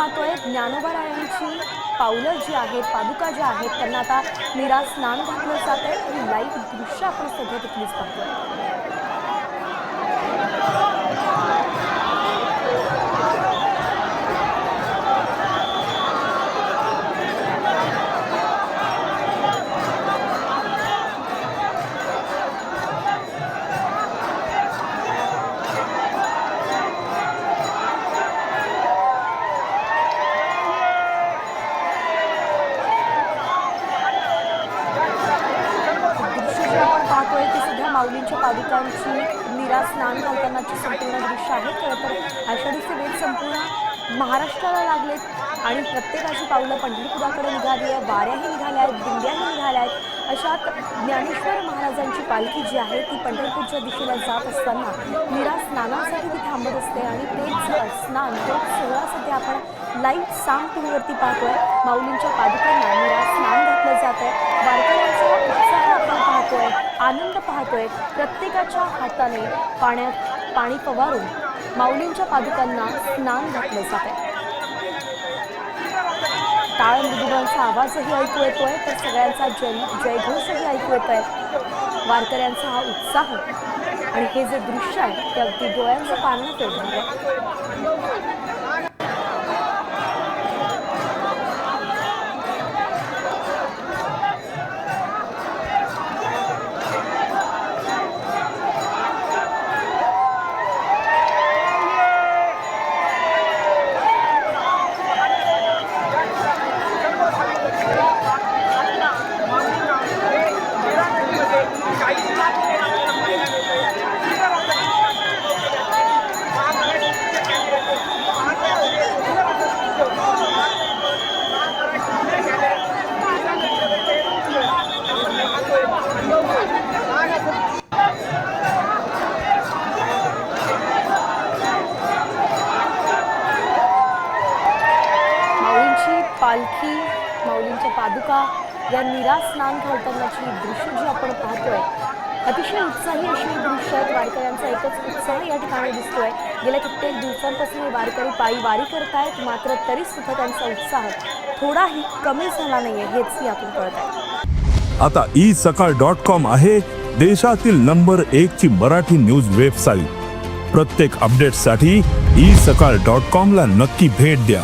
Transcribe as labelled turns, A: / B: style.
A: पाहतोय ज्ञानोबारायांची पावलं जी आहेत, पादुका ज्या आहेत, त्यांना आता निरा स्नान घातलं जात आहे आणि लाईव्ह दृश्य आपण सध्या तिथलीच पाहतोय. माऊलींच्या पादुकांची निरा स्नान घालतानाची संपूर्ण दृश्य आहे. खरं तर आषाढी सेवेत संपूर्ण महाराष्ट्राला लागलेत आणि प्रत्येकाची पावलं पंढरपुराकडे निघाली आहे, वाऱ्याही निघाल्या आहेत, दिंड्याही निघाल्या आहेत. अशात ज्ञानेश्वर महाराजांची पालखी जी आहे ती पंढरपूरच्या दिशेला जात असताना निरा स्नानासाठी ती थांबत असते आणि तेच स्नान तोच सोहळा सध्या आपण लाईव्ह साम टीव्हीवरती पाहतोय. माऊलींच्या पादुकांना निरा स्नान घातलं जात आहे. वारकऱ्यांचा उत्साह आपण पाहतोय, आनंद पाहतोय. प्रत्येकाच्या हाताने पाणी फवारून माऊलींच्या पादुकांना स्नान घातलं जात आहे. टाळ मृदुंगांचा आवाजही ऐकू येतोय तर सगळ्यांचा जयघोषही ऐकू येतोय. वारकऱ्यांचा हा उत्साह आणि हे जे दृश्य आहे ते अगदी डोळ्यांचं पारणं फेडणार आहे. पालखी, माऊलींच्या पादुका या निरा स्नान घालतानाची दृश्य जी आपण पाहतोय अतिशय उत्साही अशी दृश्य आहेत. वारकऱ्यांचा एकच उत्साह या ठिकाणी दिसतोय. गेल्या कित्येक दिवसांपासून हे वारकरी पायी वारी करतायत, मात्र तरी सुद्धा त्यांचा उत्साह थोडाही कमी झाला नाहीये हेच यातून कळत आहे.
B: आता isakal.com आहे देशातील नंबर 1 ची मराठी न्यूज वेबसाईट. प्रत्येक अपडेटसाठी isakal.com ला नक्की भेट द्या.